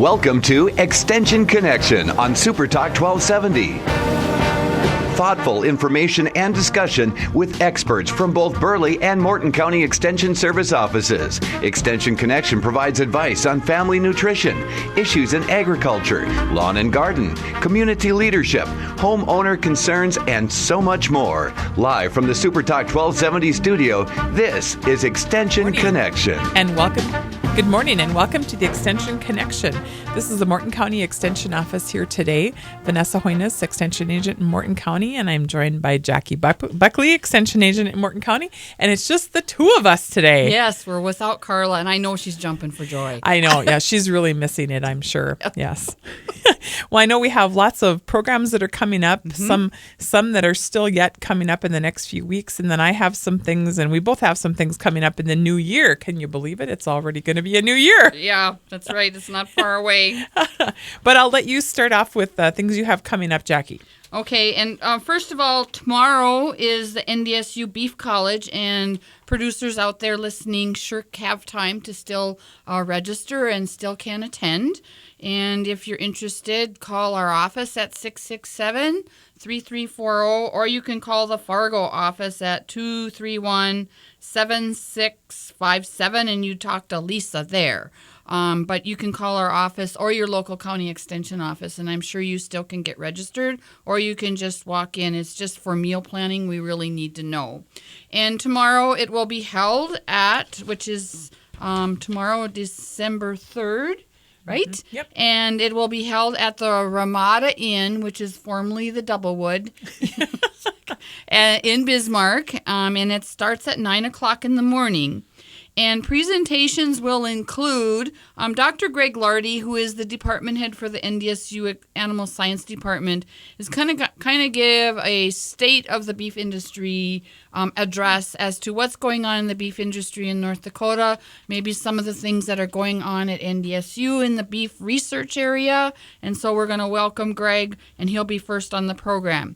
Welcome to Extension Connection on Super Talk 1270. Thoughtful information and discussion with experts from both Burleigh and Morton County Extension Service offices. Extension Connection provides advice on family nutrition, issues in agriculture, lawn and garden, community leadership, homeowner concerns, and so much more. Live from the Super Talk 1270 studio, this is Extension Connection. And welcome. Good morning and welcome to the Extension Connection. This is the Morton County Extension Office here today. Vanessa Hoynes, Extension Agent in Morton County, and I'm joined by Jackie Buckley, Extension Agent in Morton County, and it's just the two of us today. Yes, we're without Carla, and I know she's jumping for joy. I know, yeah, she's really missing it, I'm sure. Yes. Well, I know we have lots of programs that are coming up, some that are still yet coming up in the next few weeks, and then I have some things, and we both have some things coming up in the new year. Can you believe it? It's already going to be a new year. Yeah, that's right. It's not far away. But I'll let you start off with things you have coming up, Jackie. Okay, and first of all, tomorrow is the NDSU Beef College, and producers out there listening sure have time to still register and still can attend. And if you're interested, call our office at 667-3340, or you can call the Fargo office at 231-7657, and you talk to Lisa there. But you can call our office or your local county extension office, and I'm sure you still can get registered, or you can just walk in. It's just for meal planning. We really need to know. And tomorrow it will be held at, which is tomorrow, December 3rd. Right? Mm-hmm. Yep. And it will be held at the Ramada Inn, which is formerly the Doublewood, in Bismarck. And it starts at 9 o'clock in the morning. And presentations will include Dr. Greg Lardy, who is the department head for the NDSU Animal Science Department, is kind of give a state of the beef industry address as to what's going on in the beef industry in North Dakota, maybe some of the things that are going on at NDSU in the beef research area. And so we're going to welcome Greg, and he'll be first on the program.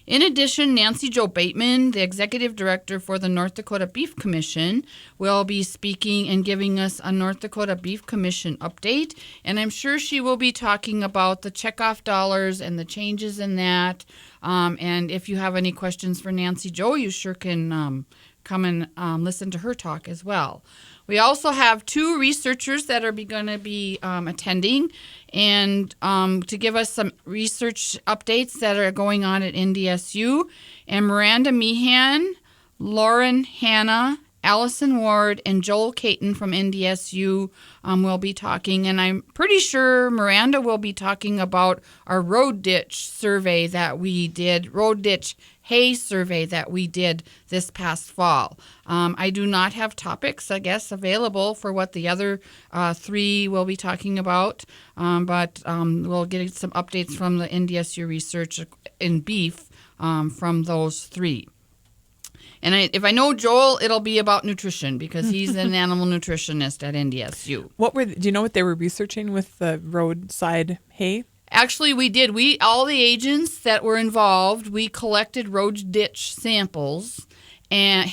In addition, Nancy Jo Bateman, the executive director for the North Dakota Beef Commission, will be speaking and giving us a North Dakota Beef Commission update. And I'm sure she will be talking about the checkoff dollars and the changes in that. And if you have any questions for Nancy Jo, you sure can come and listen to her talk as well. We also have two researchers that are going to be attending and to give us some research updates that are going on at NDSU. And Miranda Meehan, Lauren Hanna, Allison Ward, and Joel Caton from NDSU will be talking. And I'm pretty sure Miranda will be talking about our road ditch survey that we did, road ditch hay survey that we did this past fall. I do not have topics, I guess, available for what the other three will be talking about, but we'll get some updates from the NDSU research in beef from those three. And if I know Joel, it'll be about nutrition because he's an animal nutritionist at NDSU. Do you know what they were researching with the roadside hay? Actually, we did. All the agents that were involved, we collected road ditch samples and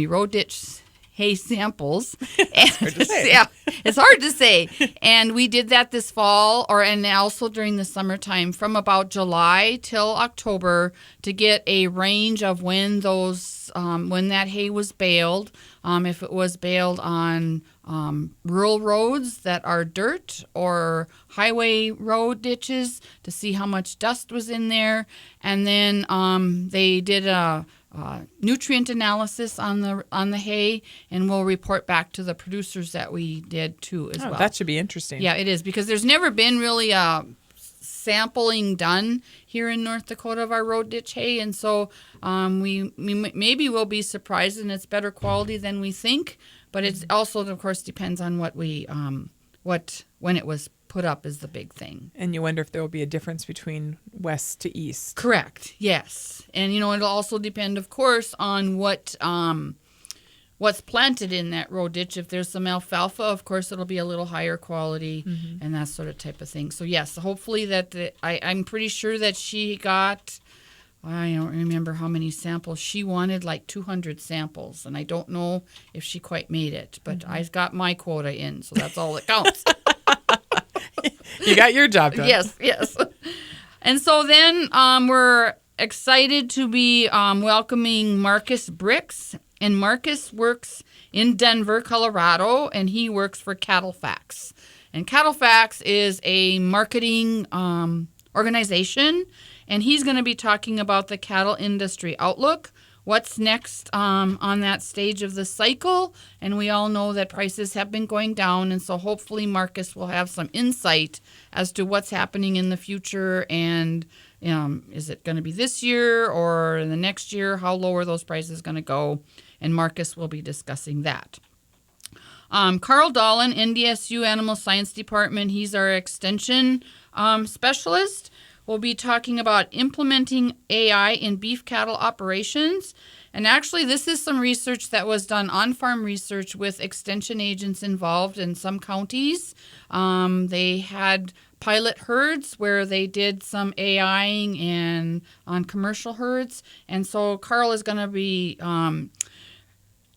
road ditch hay samples. It's hard to say. Yeah, it's hard to say. And we did that this fall, and also during the summertime, from about July till October, to get a range of when that hay was baled. If it was baled on rural roads that are dirt or highway road ditches, to see how much dust was in there. And then they did a nutrient analysis on the hay, and we'll report back to the producers that we did too as well. That should be interesting. Yeah, it is, because there's never been really a sampling done here in North Dakota of our road ditch hay, and so we maybe will be surprised, and it's better quality than we think. But it also, of course, depends on when it was put up is the big thing. And you wonder if there will be a difference between west to east. Correct. Yes, and it'll also depend, of course, on what's planted in that road ditch. If there's some alfalfa, of course, it'll be a little higher quality, and that sort of type of thing. So yes, hopefully I'm pretty sure that she got, I don't remember how many samples. She wanted like 200 samples, and I don't know if she quite made it, but I got my quota in, so that's all that counts. You got your job done. Yes. And so then we're excited to be welcoming Marcus Bricks. And Marcus works in Denver, Colorado, and he works for CattleFax. And CattleFax is a marketing organization, and he's going to be talking about the cattle industry outlook, what's next on that stage of the cycle. And we all know that prices have been going down, and so hopefully Marcus will have some insight as to what's happening in the future, and is it going to be this year or the next year? How low are those prices going to go? And Marcus will be discussing that. Carl Dolan, NDSU Animal Science Department, he's our extension specialist. We'll be talking about implementing AI in beef cattle operations. And actually, this is some research that was done on-farm research with extension agents involved in some counties. They had pilot herds where they did some AIing and on commercial herds. And so Carl is going to be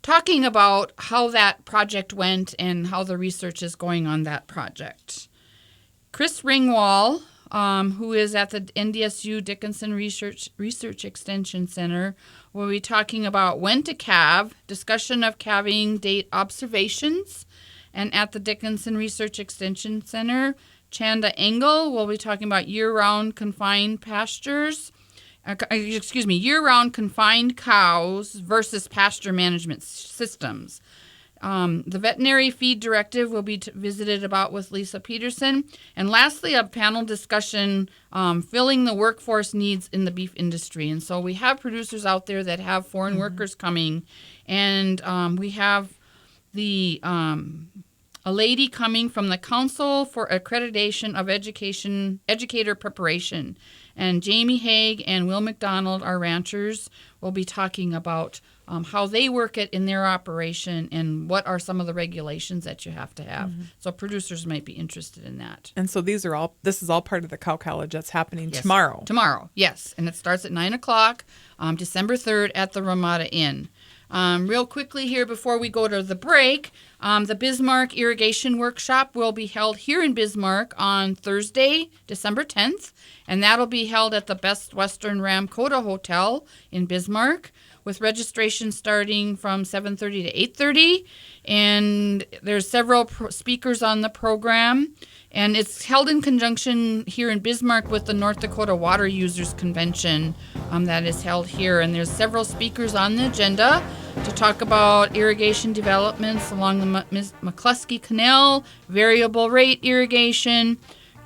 talking about how that project went and how the research is going on that project. Chris Ringwall, who is at the NDSU Dickinson Research Extension Center, will be talking about when to calve, discussion of calving date observations. And at the Dickinson Research Extension Center, Chanda Engel will be talking about year-round confined pastures. Year-round confined cows versus pasture management systems. The veterinary feed directive will be visited about with Lisa Peterson. And lastly, a panel discussion, filling the workforce needs in the beef industry. And so we have producers out there that have foreign workers coming. And we have a lady coming from the Council for Accreditation of Educator Preparation. And Jamie Haig and Will McDonald, our ranchers, will be talking about how they work it in their operation and what are some of the regulations that you have to have. So producers might be interested in that. And so this is all part of the Cow College that's happening Yes. tomorrow. Tomorrow, yes. And it starts at 9 o'clock, December 3rd at the Ramada Inn. Real quickly here before we go to the break, the Bismarck Irrigation Workshop will be held here in Bismarck on Thursday, December 10th, and that'll be held at the Best Western Ramkota Hotel in Bismarck, with registration starting from 7:30 to 8:30, and there's several speakers on the program. And it's held in conjunction here in Bismarck with the North Dakota Water Users Convention that is held here. And there's several speakers on the agenda to talk about irrigation developments along the McCluskey Canal, variable rate irrigation,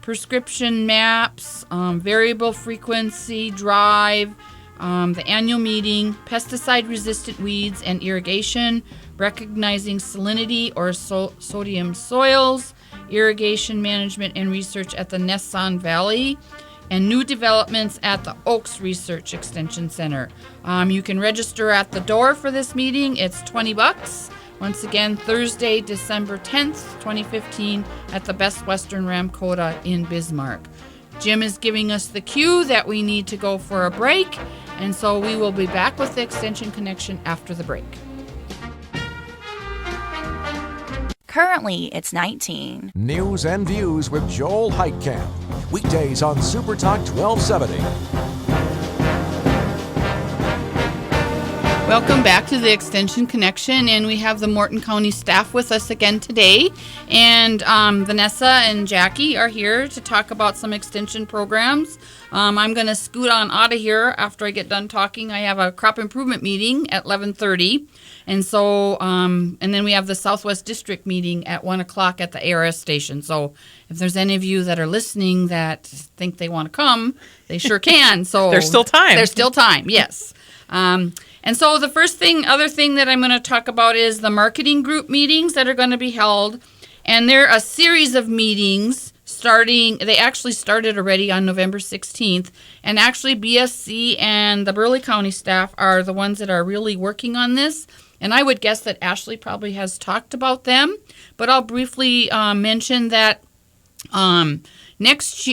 prescription maps, variable frequency drive, the annual meeting, pesticide-resistant weeds and irrigation, recognizing salinity or sodium soils, irrigation management and research at the Nesson Valley, and new developments at the Oaks Research Extension Center. You can register at the door for this meeting. It's $20. Once again, Thursday, December 10th, 2015, at the Best Western Ramkota in Bismarck. Jim is giving us the cue that we need to go for a break, and so we will be back with the Extension Connection after the break. Currently, it's 19. News and Views with Joel Heitkamp. Weekdays on Super Talk 1270. Welcome back to the Extension Connection, and we have the Morton County staff with us again today. And Vanessa and Jackie are here to talk about some extension programs. I'm going to scoot on out of here after I get done talking. I have a crop improvement meeting at 11:30. And so, and then we have the Southwest District meeting at 1 o'clock at the ARS station. So if there's any of you that are listening that think they want to come, they sure can. So There's still time. There's still time, yes. And so the other thing that I'm going to talk about is the marketing group meetings that are going to be held. And they're a series of meetings they actually started already on November 16th. And actually BSC and the Burley County staff are the ones that are really working on this. And I would guess that Ashley probably has talked about them. But I'll briefly mention that next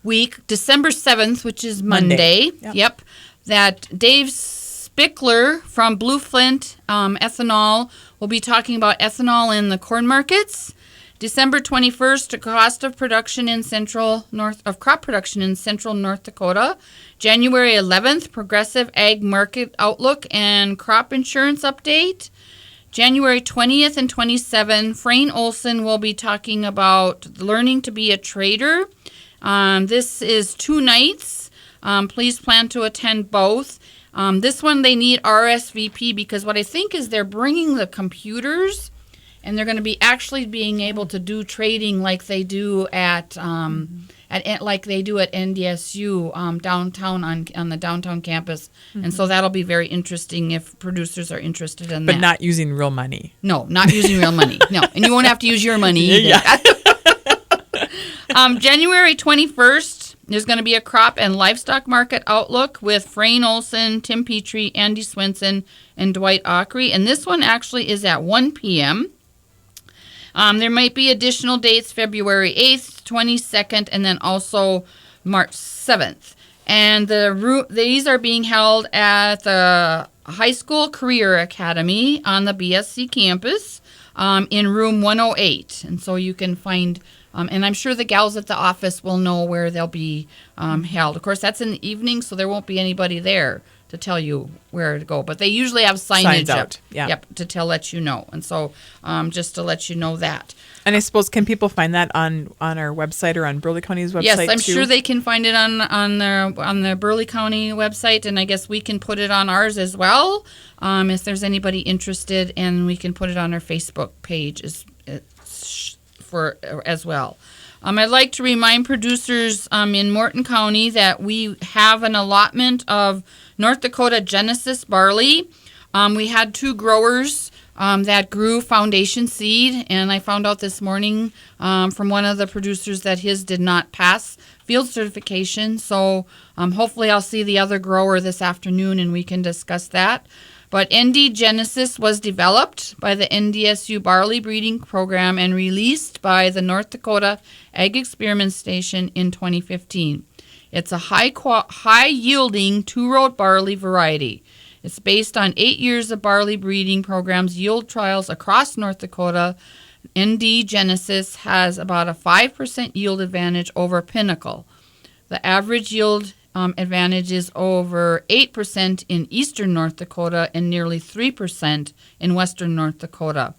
week, December 7th, which is Monday. Yep. That Dave Spickler from Blue Flint Ethanol will be talking about ethanol in the corn markets. December 21st, cost of production in crop production in central North Dakota. January 11th, progressive ag market outlook and crop insurance update. January 20th and 27th, Frayne Olson will be talking about learning to be a trader. This is 2 nights. Please plan to attend both. This one they need RSVP because what I think is they're bringing the computers and they're going to be actually being able to do trading like they do at NDSU downtown on the downtown campus. And so that'll be very interesting if producers are interested in that. But not using real money. No, not using real money. No, and you won't have to use your money either. January 21st, there's going to be a crop and livestock market outlook with Frayne Olson, Tim Petrie, Andy Swenson, and Dwight Ockery. And this one actually is at 1 p.m. There might be additional dates, February 8th, 22nd, and then also March 7th. And these are being held at the High School Career Academy on the BSC campus in room 108. And so you can find, and I'm sure the gals at the office will know where they'll be held. Of course, that's in the evening, so there won't be anybody there to tell you where to go. But they usually have signage out. Up, Yeah. Yep, to let you know. And so just to let you know that. And I suppose, can people find that on our website or on Burley County's website? Yes, I'm too? sure they can find it on the Burley County website, and I guess we can put it on ours as well if there's anybody interested, and we can put it on our Facebook page as well. I'd like to remind producers in Morton County that we have an allotment of North Dakota Genesis Barley. We had 2 growers that grew foundation seed, and I found out this morning from one of the producers that his did not pass field certification. So hopefully I'll see the other grower this afternoon and we can discuss that. But ND Genesis was developed by the NDSU Barley Breeding Program and released by the North Dakota Ag Experiment Station in 2015. It's a high-yielding 2-row barley variety. It's based on 8 years of barley breeding programs, yield trials across North Dakota. ND Genesis has about a 5% yield advantage over Pinnacle. The average yield advantage is over 8% in eastern North Dakota and nearly 3% in western North Dakota.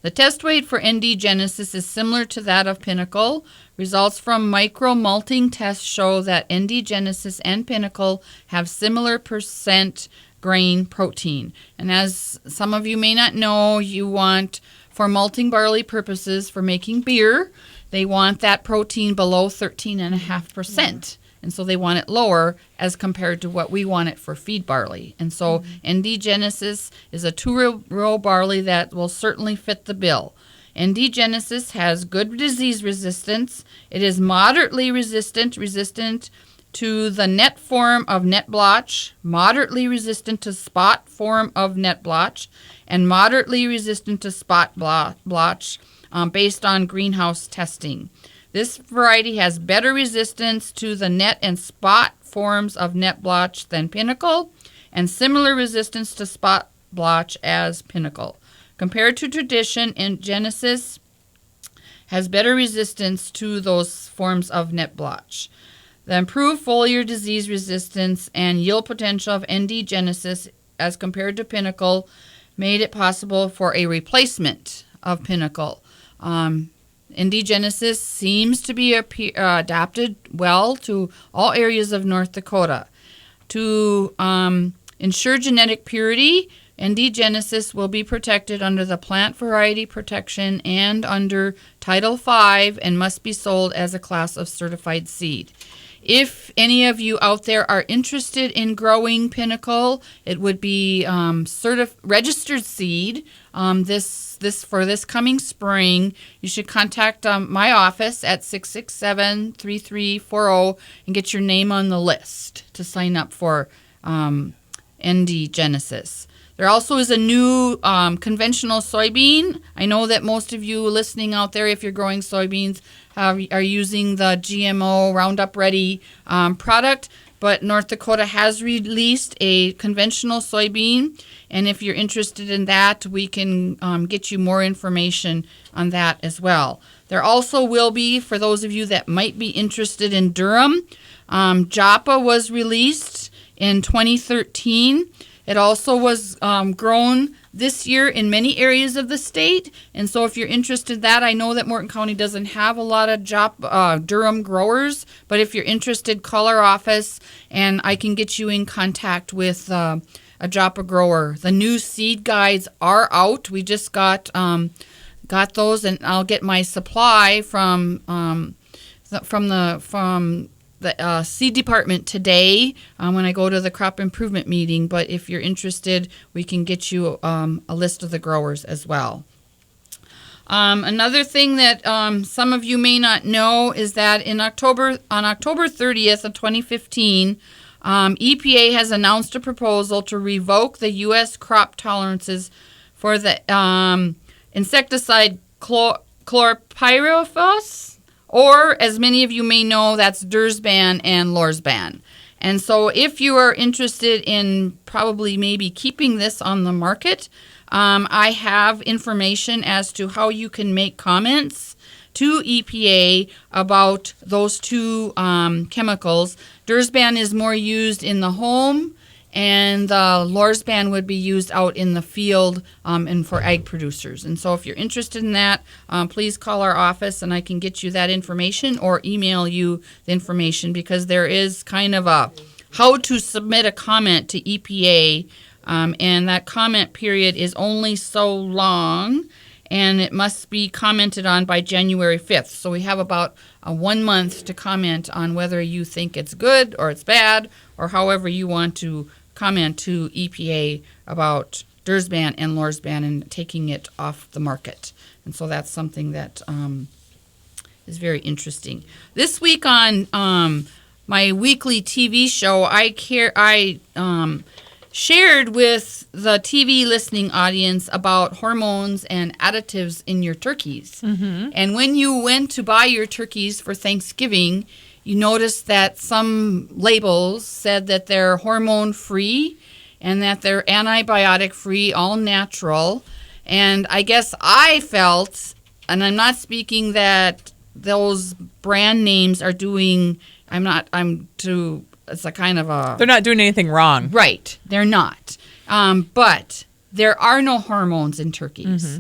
The test weight for ND Genesis is similar to that of Pinnacle. Results from micro-malting tests show that ND Genesis and Pinnacle have similar percent grain protein. And as some of you may not know, you want, for malting barley purposes, for making beer, they want that protein below 13.5%. And so they want it lower as compared to what we want it for feed barley. And so ND Genesis is a 2-row barley that will certainly fit the bill. ND Genesis has good disease resistance. It is moderately resistant to the net form of net blotch, moderately resistant to spot form of net blotch, and moderately resistant to spot blotch based on greenhouse testing. This variety has better resistance to the net and spot forms of net blotch than Pinnacle, and similar resistance to spot blotch as Pinnacle. Compared to tradition, Genesis has better resistance to those forms of net blotch. The improved foliar disease resistance and yield potential of ND Genesis as compared to Pinnacle made it possible for a replacement of Pinnacle. ND Genesis seems to be adapted well to all areas of North Dakota. To ensure genetic purity, ND Genesis will be protected under the Plant Variety Protection and under Title V and must be sold as a class of certified seed. If any of you out there are interested in growing Pinnacle, it would be registered seed. This for this coming spring, you should contact my office at 667-3340 and get your name on the list to sign up for ND Genesis. There also is a new conventional soybean. I know that most of you listening out there, if you're growing soybeans, are using the GMO Roundup Ready product. but North Dakota has released a conventional soybean, and if you're interested in that, we can get you more information on that as well. There also will be, for those of you that might be interested in durum, Joppa was released in 2013. It also was grown this year in many areas of the state, and so if you're interested in that, I know that Morton County doesn't have a lot of durum growers, but if you're interested, call our office, and I can get you in contact with a Joppa grower. The new seed guides are out. We just got those, and I'll get my supply from the seed department today when I go to the crop improvement meeting. But if you're interested, we can get you a list of the growers as well. Another thing that some of you may not know is that on October 30th of 2015, EPA has announced a proposal to revoke the U.S. crop tolerances for the insecticide chlorpyrifos, or as many of you may know, that's Dursban and Lorsban. And so if you are interested in probably maybe keeping this on the market, I have information as to how you can make comments to EPA about those two chemicals. Dursban is more used in the home, and the Lorsban would be used out in the field and for ag producers. And so if you're interested in that, please call our office and I can get you that information or email you the information, because there is kind of a how to submit a comment to EPA, and that comment period is only so long, and it must be commented on by January 5th. So we have about 1 month to comment on whether you think it's good or it's bad, or however you want to comment to EPA about Dursban and Lorsban and taking it off the market. And so that's something that is very interesting. This week on my weekly TV show, I shared with the TV listening audience about hormones and additives in your turkeys. Mm-hmm. And when you went to buy your turkeys for Thanksgiving, you noticed that some labels said that they're hormone-free and that they're antibiotic-free, all natural. And I guess I felt, and I'm not speaking that those brand names are doing, it's a kind of a... They're not doing anything wrong. Right, they're not. But there are no hormones in turkeys. Mm-hmm.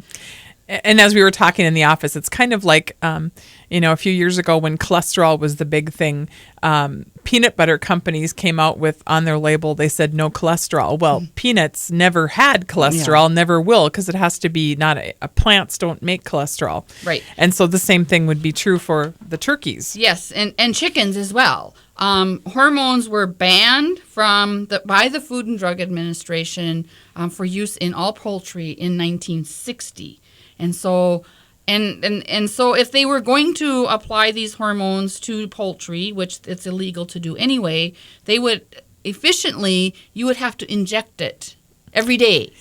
And as we were talking in the office, it's kind of like, a few years ago when cholesterol was the big thing, peanut butter companies came out with on their label, they said no cholesterol. Well, peanuts never had cholesterol, never will, because it has to be plants don't make cholesterol. Right. And so the same thing would be true for the turkeys. Yes, and chickens as well. Hormones were banned by the Food and Drug Administration for use in all poultry in 1960. And so, and so if they were going to apply these hormones to poultry, which it's illegal to do anyway, they would you would have to inject it every day.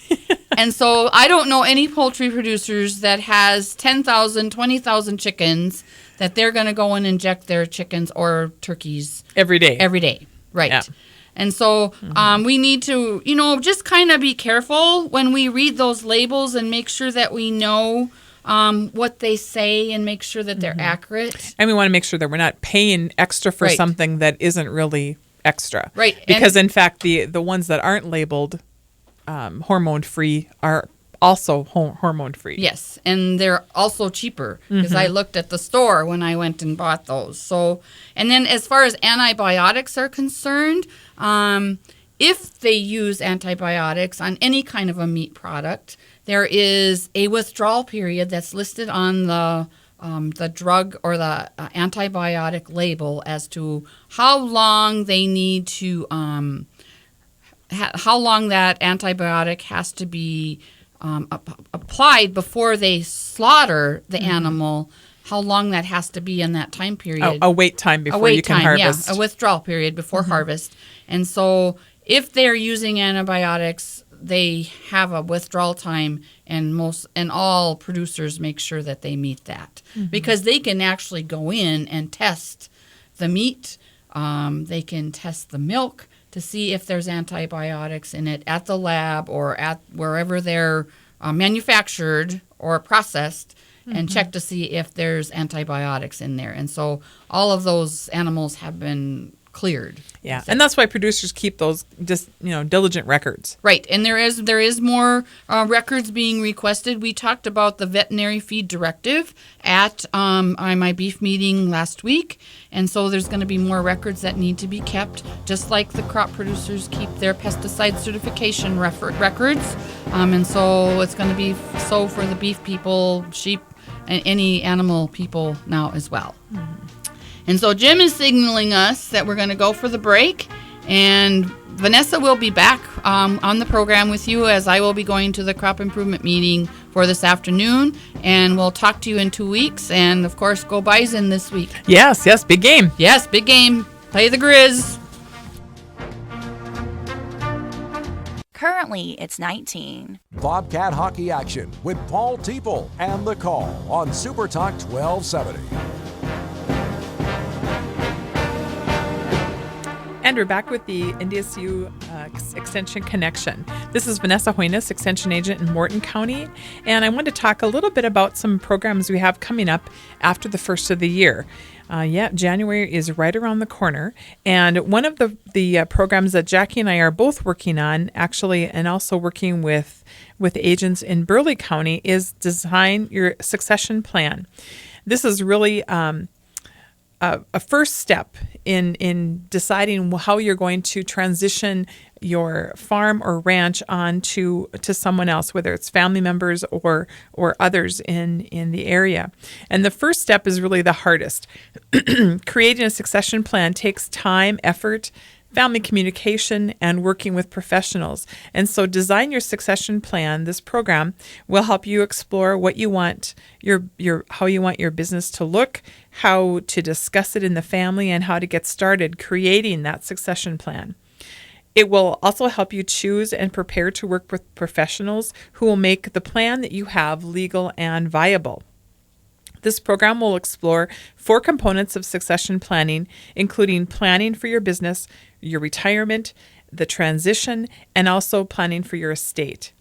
And so I don't know any poultry producers that has 10,000, 20,000 chickens that they're going to go and inject their chickens or turkeys every day. Every day, right. Yeah. And so we need to, just kind of be careful when we read those labels and make sure that we know what they say and make sure that they're accurate. And we want to make sure that we're not paying extra for something that isn't really extra. Right. Because, in fact, the ones that aren't labeled hormone-free are also hormone-free. Yes, and they're also cheaper because I looked at the store when I went and bought those. So, and then as far as antibiotics are concerned, if they use antibiotics on any kind of a meat product, there is a withdrawal period that's listed on the drug or the antibiotic label as to how long they need to, how long that antibiotic has to be applied before they slaughter the animal, how long that has to be in that time period. A wait time before you can harvest. Yeah, a withdrawal period before harvest. And so if they're using antibiotics, they have a withdrawal time, and all producers make sure that they meet that. Because they can actually go in and test the meat They can test the milk to see if there's antibiotics in it at the lab or at wherever they're manufactured or processed, and check to see if there's antibiotics in there. And so all of those animals have been cleared. Yeah, and that's why producers keep those diligent records. Right, and there is more records being requested. We talked about the veterinary feed directive at my beef meeting last week, and so there's going to be more records that need to be kept, just like the crop producers keep their pesticide certification records, and so it's going to be so for the beef people, sheep, and any animal people now as well. And so Jim is signaling us that we're going to go for the break, and Vanessa will be back on the program with you, as I will be going to the crop improvement meeting for this afternoon, and we'll talk to you in 2 weeks, and of course go Bison this week. Yes, big game. Yes, big game. Play the Grizz. Currently, it's 19. Bobcat hockey action with Paul Teeple and The Call on Super Talk 1270. And we're back with the NDSU Extension Connection. This is Vanessa Hoynes, Extension Agent in Morton County, and I want to talk a little bit about some programs we have coming up after the first of the year. January is right around the corner, and one of the programs that Jackie and I are both working on, actually, and also working with agents in Burley County, is Design Your Succession Plan. This is really a first step in deciding how you're going to transition your farm or ranch on to someone else, whether it's family members or others in the area. And the first step is really the hardest. Creating a succession plan takes time, effort, family communication, and working with professionals. And so Design Your Succession Plan, this program, will help you explore what you want how you want your business to look, how to discuss it in the family, and how to get started creating that succession plan. It will also help you choose and prepare to work with professionals who will make the plan that you have legal and viable. This program will explore 4 components of succession planning, including planning for your business, your retirement, the transition, and also planning for your estate.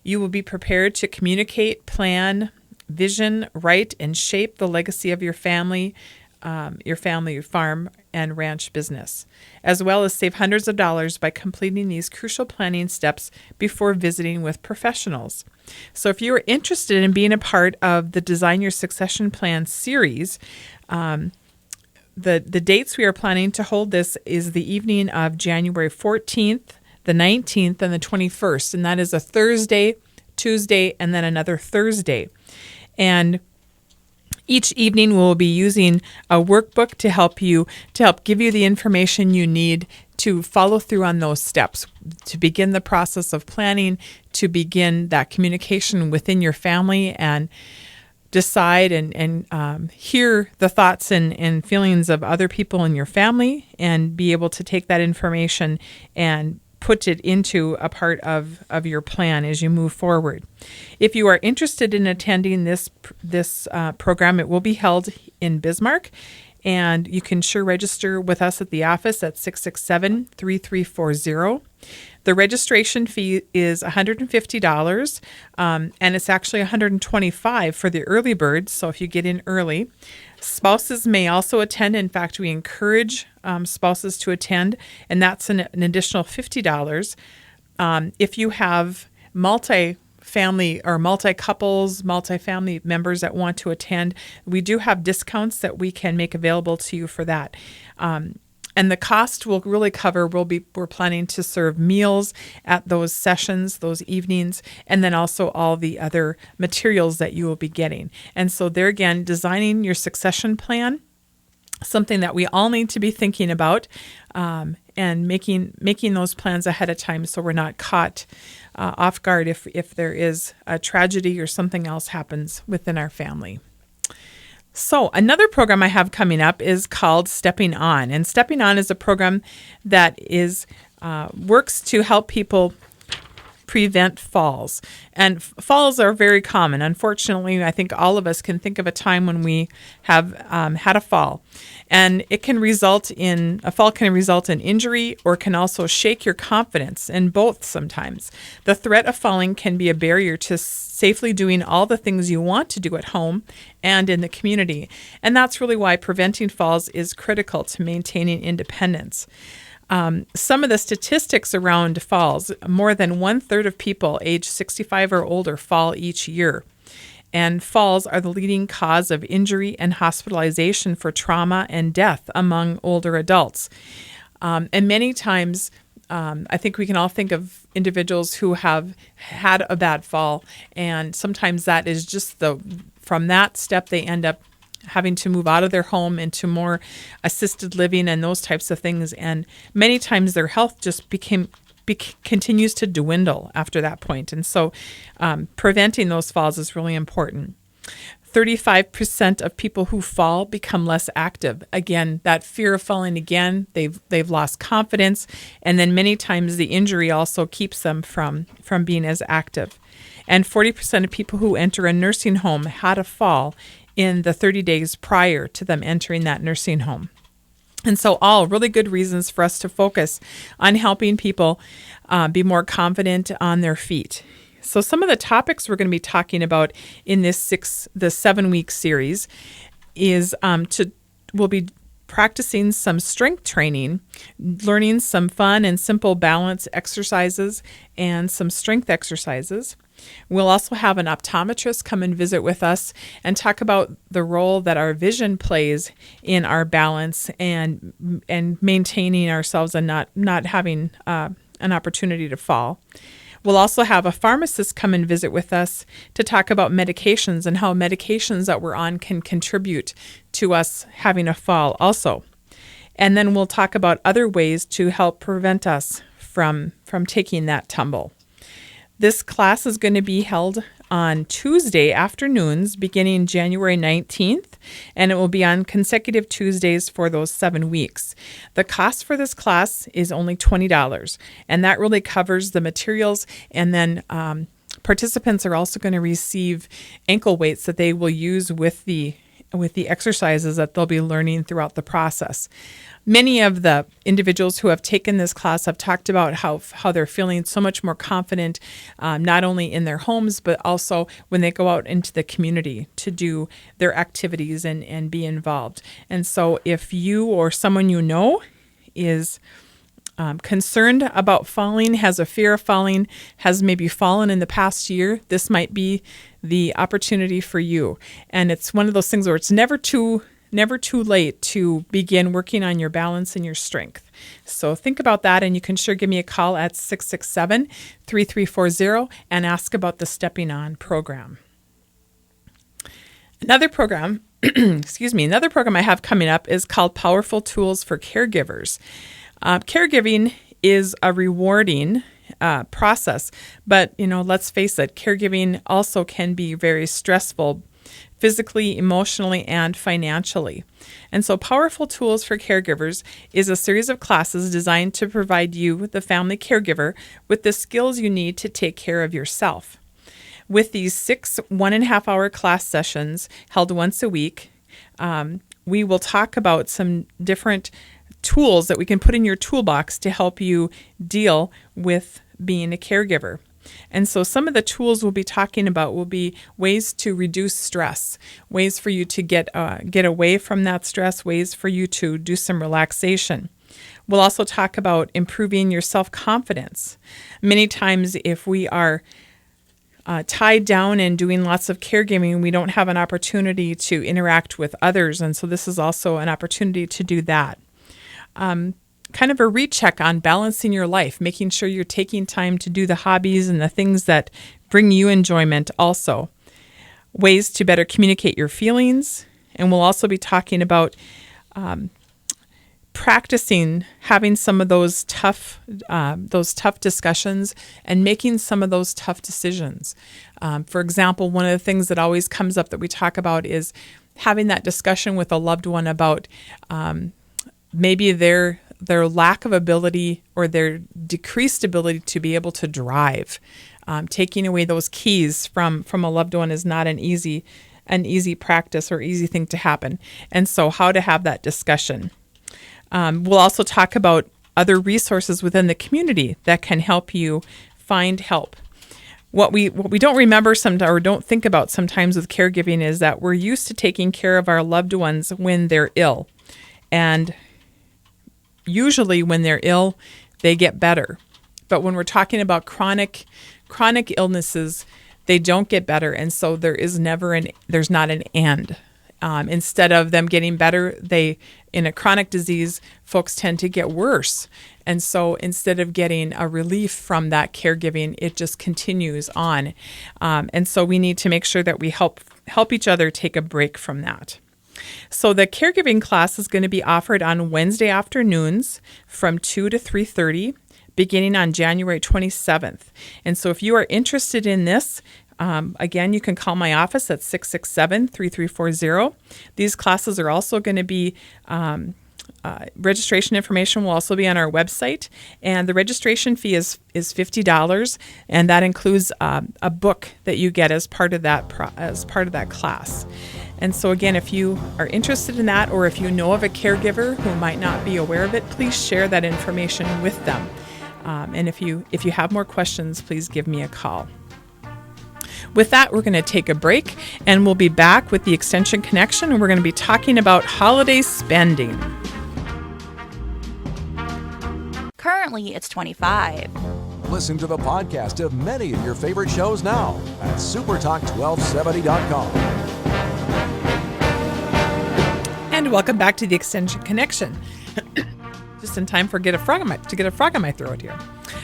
You will be prepared to communicate, plan, vision, write, and shape the legacy of your family, your farm, and ranch business, as well as save hundreds of dollars by completing these crucial planning steps before visiting with professionals. So if you are interested in being a part of the Design Your Succession Plan series, the dates we are planning to hold this is the evening of January 14th, the 19th, and the 21st, and that is a Thursday, Tuesday, and then another Thursday. And each evening we'll be using a workbook to help give you the information you need to follow through on those steps, to begin the process of planning, to begin that communication within your family, and decide and hear the thoughts and feelings of other people in your family, and be able to take that information and put it into a part of your plan as you move forward. If you are interested in attending this program, it will be held in Bismarck, and you can sure register with us at the office at 667-3340. The registration fee is $150, and it's actually $125 for the early birds, so if you get in early. Spouses may also attend. In fact, we encourage spouses to attend, and that's an additional $50. If you have multi-family or multi-couples, multi-family members that want to attend, we do have discounts that we can make available to you for that. And the cost will really cover, we're planning to serve meals at those sessions, those evenings, and then also all the other materials that you will be getting. And so there again, designing your succession plan, something that we all need to be thinking about, and making those plans ahead of time so we're not caught off guard if there is a tragedy or something else happens within our family. So another program I have coming up is called Stepping On. And Stepping On is a program that works to help people prevent falls. And falls are very common. Unfortunately, I think all of us can think of a time when we have had a fall. And a fall can result in injury or can also shake your confidence, and both sometimes. The threat of falling can be a barrier to safely doing all the things you want to do at home and in the community. And that's really why preventing falls is critical to maintaining independence. Some of the statistics around falls: more than 1/3 of people age 65 or older fall each year. And falls are the leading cause of injury and hospitalization for trauma and death among older adults. And many times, I think we can all think of individuals who have had a bad fall, and sometimes that is just from that step they end up having to move out of their home into more assisted living and those types of things. And many times their health just continues to dwindle after that point. And so preventing those falls is really important. 35% of people who fall become less active. Again, that fear of falling again, they've lost confidence, and then many times the injury also keeps them from being as active. And 40% of people who enter a nursing home had a fall in the 30 days prior to them entering that nursing home. And so all really good reasons for us to focus on helping people be more confident on their feet. So some of the topics we're going to be talking about in the 7-week series is we'll be practicing some strength training, learning some fun and simple balance exercises and some strength exercises. We'll also have an optometrist come and visit with us and talk about the role that our vision plays in our balance and maintaining ourselves and not having an opportunity to fall. We'll also have a pharmacist come and visit with us to talk about medications and how medications that we're on can contribute to us having a fall also. And then we'll talk about other ways to help prevent us from taking that tumble. This class is going to be held on Tuesday afternoons beginning January 19th, and it will be on consecutive Tuesdays for those 7 weeks. The cost for this class is only $20, and that really covers the materials, and then participants are also going to receive ankle weights that they will use with the exercises that they'll be learning throughout the process. Many of the individuals who have taken this class have talked about how they're feeling so much more confident, not only in their homes, but also when they go out into the community to do their activities and be involved. And so if you or someone you know is concerned about falling, has a fear of falling, has maybe fallen in the past year, this might be the opportunity for you. And it's one of those things where it's never too late to begin working on your balance and your strength. So think about that, and you can sure give me a call at 667-3340 and ask about the Stepping On program. Another program I have coming up is called Powerful Tools for Caregivers. Caregiving is a rewarding process, but let's face it, caregiving also can be very stressful, physically, emotionally, and financially. And so Powerful Tools for Caregivers is a series of classes designed to provide you, the family caregiver, with the skills you need to take care of yourself. With these 6 1.5-hour class sessions held once a week, we will talk about some different tools that we can put in your toolbox to help you deal with being a caregiver. And so some of the tools we'll be talking about will be ways to reduce stress, ways for you to get away from that stress, ways for you to do some relaxation. We'll also talk about improving your self-confidence. Many times if we are tied down and doing lots of caregiving, we don't have an opportunity to interact with others. And so this is also an opportunity to do that. Kind of a recheck on balancing your life, making sure you're taking time to do the hobbies and the things that bring you enjoyment also. Ways to better communicate your feelings. And we'll also be talking about practicing having some of those tough discussions and making some of those tough decisions. For example, one of the things that always comes up that we talk about is having that discussion with a loved one about maybe they're their lack of ability or their decreased ability to be able to drive. Taking away those keys from a loved one is not an easy practice or easy thing to happen. And so how to have that discussion. We'll also talk about other resources within the community that can help you find help. What we don't remember sometimes or don't think about sometimes with caregiving is that we're used to taking care of our loved ones when they're ill. And usually when they're ill, they get better. But when we're talking about chronic illnesses, they don't get better. And so there's not an and. Instead of them getting better, in a chronic disease, folks tend to get worse. And so instead of getting a relief from that caregiving, it just continues on. And so we need to make sure that we help each other take a break from that. So the caregiving class is going to be offered on Wednesday afternoons from 2 to 3:30, beginning on January 27th. And so if you are interested in this, again, you can call my office at 667-3340. These classes are also going to be, registration information will also be on our website. And the registration fee is $50, and that includes a book that you get as part of that class. And so again, if you are interested in that, or if you know of a caregiver who might not be aware of it, please share that information with them. And if you have more questions, please give me a call. With that, we're going to take a break, and we'll be back with the Extension Connection, and we're going to be talking about holiday spending. Currently, it's 25. Listen to the podcast of many of your favorite shows now at supertalk1270.com. And welcome back to the Extension Connection. Just in time to get a frog in my throat here.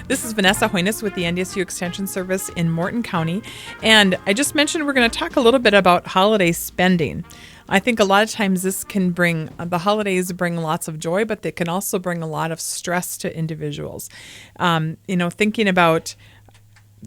This is Vanessa Hoynes with the NDSU Extension Service in Morton County. And I just mentioned we're going to talk a little bit about holiday spending. I think a lot of times the holidays bring lots of joy, but they can also bring a lot of stress to individuals. Thinking about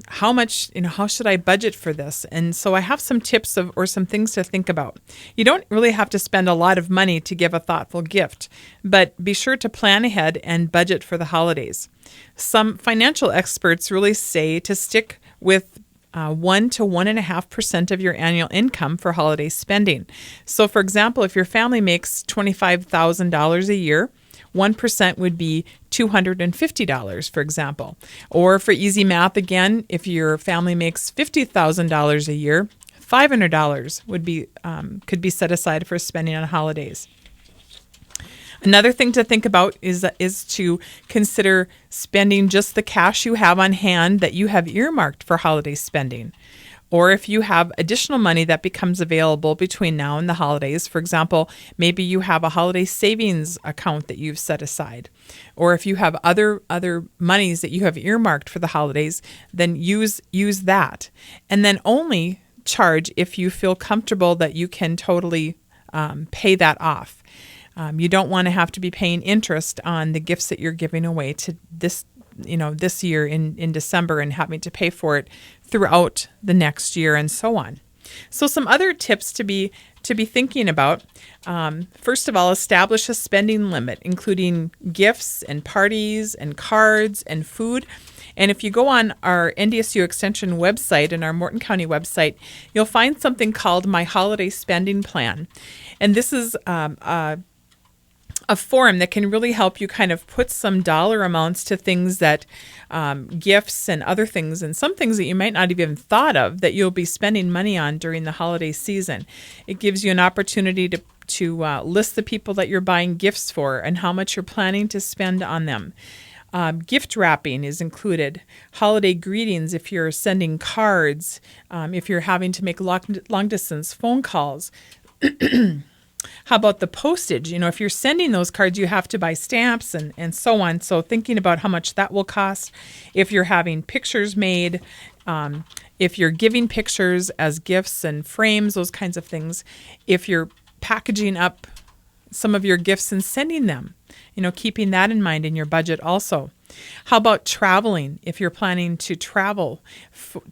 how should I budget for this? And so I have some tips or some things to think about. You don't really have to spend a lot of money to give a thoughtful gift, but be sure to plan ahead and budget for the holidays. Some financial experts really say to stick with 1 to 1.5% of your annual income for holiday spending. So for example, if your family makes $25,000 a year, 1% would be $250, for example. Or for easy math again, if your family makes $50,000 a year, $500 could be set aside for spending on holidays. Another thing to think about is to consider spending just the cash you have on hand that you have earmarked for holiday spending. Or if you have additional money that becomes available between now and the holidays, for example, maybe you have a holiday savings account that you've set aside. Or if you have other monies that you have earmarked for the holidays, then use that. And then only charge if you feel comfortable that you can totally pay that off. You don't want to have to be paying interest on the gifts that you're giving away to this year in December and having to pay for it throughout the next year and so on. So some other tips to be thinking about. First of all, establish a spending limit, including gifts and parties and cards and food. And if you go on our NDSU Extension website and our Morton County website, you'll find something called My Holiday Spending Plan. And this is a form that can really help you kind of put some dollar amounts to things that gifts and other things, and some things that you might not even thought of that you'll be spending money on during the holiday season. It gives you an opportunity to list the people that you're buying gifts for and how much you're planning to spend on them. Gift wrapping is included. Holiday greetings if you're sending cards, if you're having to make long distance phone calls. How about the postage? If you're sending those cards, you have to buy stamps and so on. So thinking about how much that will cost. If you're having pictures made, if you're giving pictures as gifts and frames, those kinds of things. If you're packaging up some of your gifts and sending them, keeping that in mind in your budget also. How about traveling? If you're planning to travel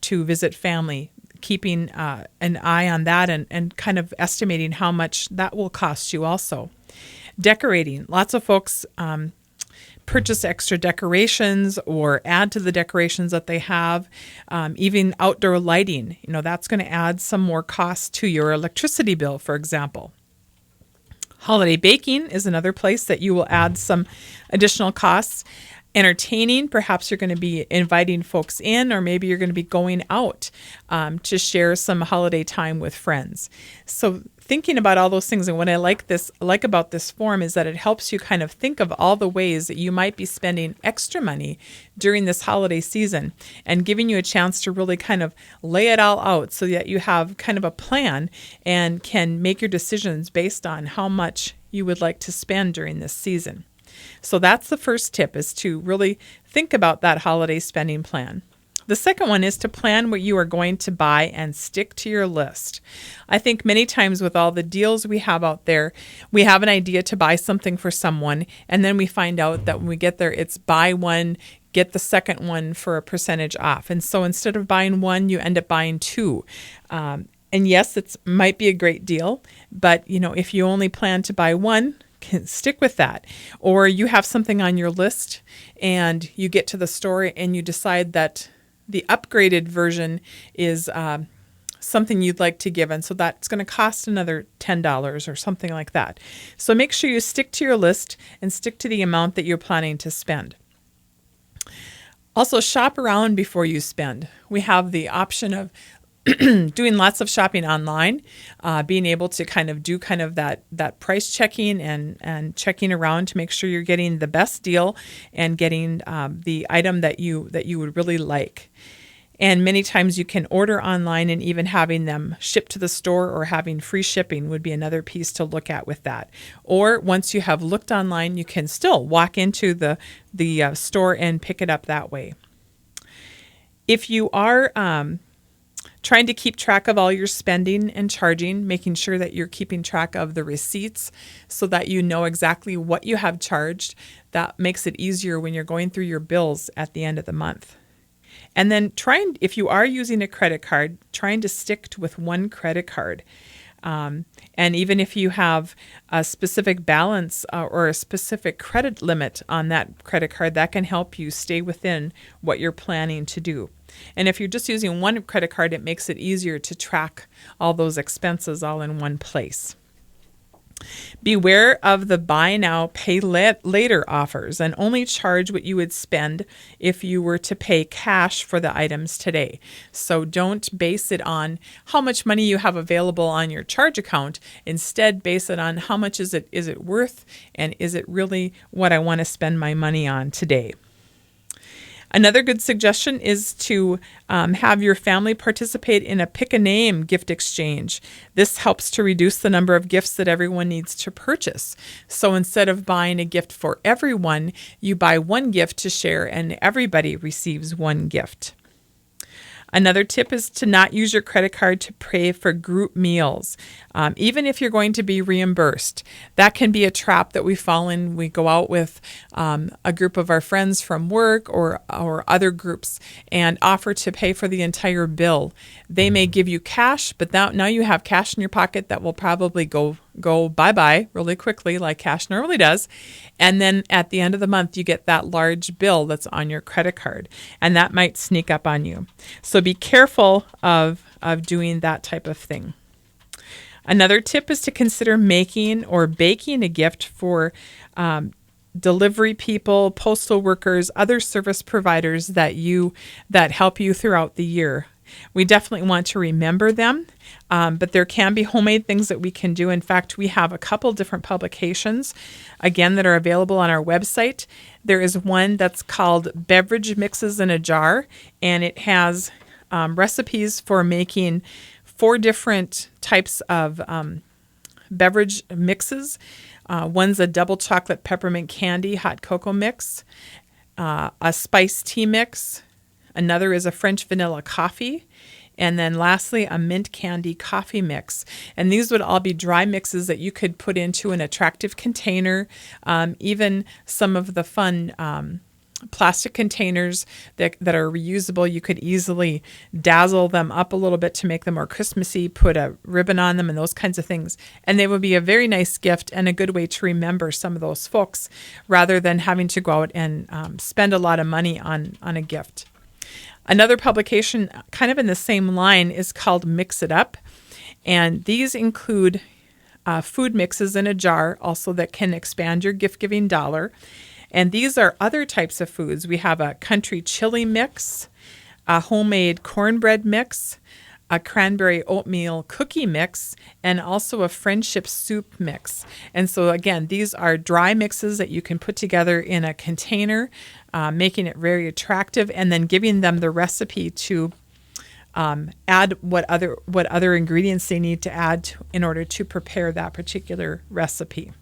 to visit family, keeping an eye on that and kind of estimating how much that will cost you also. Decorating. Lots of folks purchase extra decorations or add to the decorations that they have. Even outdoor lighting, that's going to add some more cost to your electricity bill, for example. Holiday baking is another place that you will add some additional costs. Entertaining, perhaps you're going to be inviting folks in, or maybe you're going to be going out to share some holiday time with friends. So thinking about all those things, and what I like about this form is that it helps you kind of think of all the ways that you might be spending extra money during this holiday season, and giving you a chance to really kind of lay it all out so that you have kind of a plan and can make your decisions based on how much you would like to spend during this season. So that's the first tip, is to really think about that holiday spending plan. The second one is to plan what you are going to buy and stick to your list. I think many times with all the deals we have out there, we have an idea to buy something for someone, and then we find out that when we get there, it's buy one, get the second one for a percentage off. And so instead of buying one, you end up buying two. And yes, it might be a great deal, but if you only plan to buy one, can stick with that. Or you have something on your list and you get to the store and you decide that the upgraded version is something you'd like to give, and so that's going to cost another $10 or something like that. So make sure you stick to your list and stick to the amount that you're planning to spend. Also, shop around before you spend. We have the option of doing lots of shopping online, being able to kind of do that price checking and checking around to make sure you're getting the best deal and getting the item that you would really like. And many times you can order online, and even having them shipped to the store or having free shipping would be another piece to look at with that. Or once you have looked online, you can still walk into the store and pick it up that way. If you are trying to keep track of all your spending and charging, making sure that you're keeping track of the receipts so that you know exactly what you have charged, that makes it easier when you're going through your bills at the end of the month. And then if you are using a credit card, trying to stick with one credit card. And even if you have a specific balance or a specific credit limit on that credit card, that can help you stay within what you're planning to do. And if you're just using one credit card, it makes it easier to track all those expenses all in one place. Beware of the buy now, pay later offers, and only charge what you would spend if you were to pay cash for the items today. So don't base it on how much money you have available on your charge account. Instead, base it on how much is it worth, and is it really what I want to spend my money on today. Another good suggestion is to have your family participate in a pick-a-name gift exchange. This helps to reduce the number of gifts that everyone needs to purchase. So instead of buying a gift for everyone, you buy one gift to share, and everybody receives one gift. Another tip is to not use your credit card to pay for group meals, even if you're going to be reimbursed. That can be a trap that we fall in. We go out with a group of our friends from work or other groups and offer to pay for the entire bill. They may give you cash, but now you have cash in your pocket that will probably go bye-bye really quickly, like cash normally does. And then at the end of the month, you get that large bill that's on your credit card, and that might sneak up on you. So be careful of doing that type of thing. Another tip is to consider making or baking a gift for delivery people, postal workers, other service providers that help you throughout the year. We definitely want to remember them, but there can be homemade things that we can do. In fact, we have a couple different publications, again, that are available on our website. There is one that's called Beverage Mixes in a Jar, and it has recipes for making 4 different types of beverage mixes. One's a double chocolate peppermint candy hot cocoa mix, a spiced tea mix. Another is a French vanilla coffee. And then lastly, a mint candy coffee mix. And these would all be dry mixes that you could put into an attractive container. Even some of the fun plastic containers that are reusable. You could easily dazzle them up a little bit to make them more Christmassy, put a ribbon on them and those kinds of things. And they would be a very nice gift and a good way to remember some of those folks rather than having to go out and spend a lot of money on a gift. Another publication kind of in the same line is called Mix It Up. And these include food mixes in a jar also that can expand your gift-giving dollar. And these are other types of foods. We have a country chili mix, a homemade cornbread mix, a cranberry oatmeal cookie mix, and also a friendship soup mix. And so again, these are dry mixes that you can put together in a container, making it very attractive, and then giving them the recipe to add what other ingredients they need to add in order to prepare that particular recipe.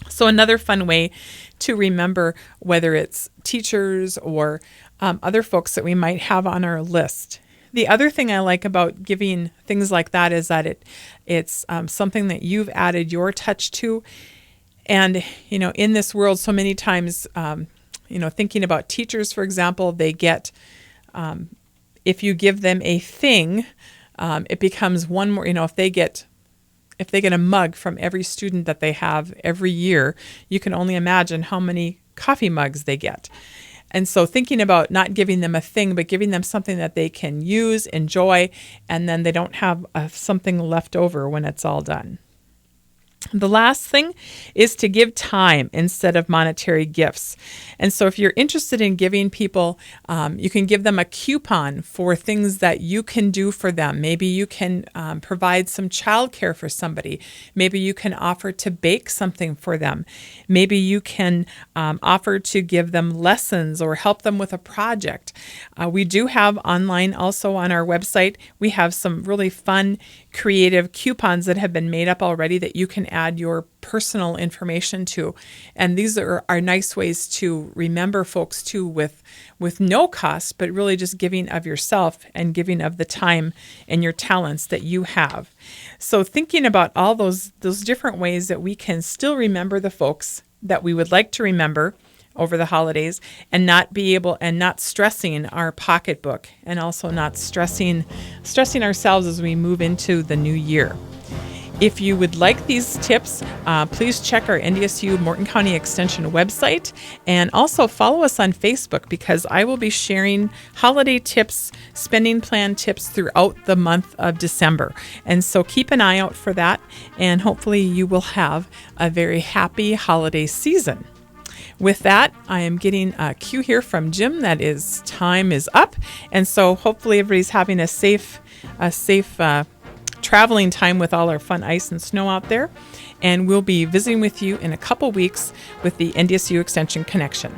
So another fun way to remember, whether it's teachers or other folks that we might have on our list. The other thing I like about giving things like that is that it's something that you've added your touch to. And, in this world, so many times, thinking about teachers, for example, they get, if you give them a thing, it becomes one more, if they get a mug from every student that they have every year, you can only imagine how many coffee mugs they get. And so thinking about not giving them a thing, but giving them something that they can use, enjoy, and then they don't have something left over when it's all done. The last thing is to give time instead of monetary gifts. And so if you're interested in giving people, you can give them a coupon for things that you can do for them. Maybe you can provide some childcare for somebody. Maybe you can offer to bake something for them. Maybe you can offer to give them lessons or help them with a project. We do have online also on our website. We have some really fun, creative coupons that have been made up already that you can add your personal information to. And these are nice ways to remember folks too with no cost, but really just giving of yourself and giving of the time and your talents that you have. So thinking about all those different ways that we can still remember the folks that we would like to remember over the holidays and not stressing our pocketbook and also not stressing ourselves as we move into the new year. If you would like these tips, please check our NDSU Morton County Extension website and also follow us on Facebook because I will be sharing holiday tips, spending plan tips throughout the month of December. And so keep an eye out for that and hopefully you will have a very happy holiday season. With that, I am getting a cue here from Jim that time is up. And so hopefully everybody's having a safe traveling time with all our fun ice and snow out there. And we'll be visiting with you in a couple weeks with the NDSU Extension Connection.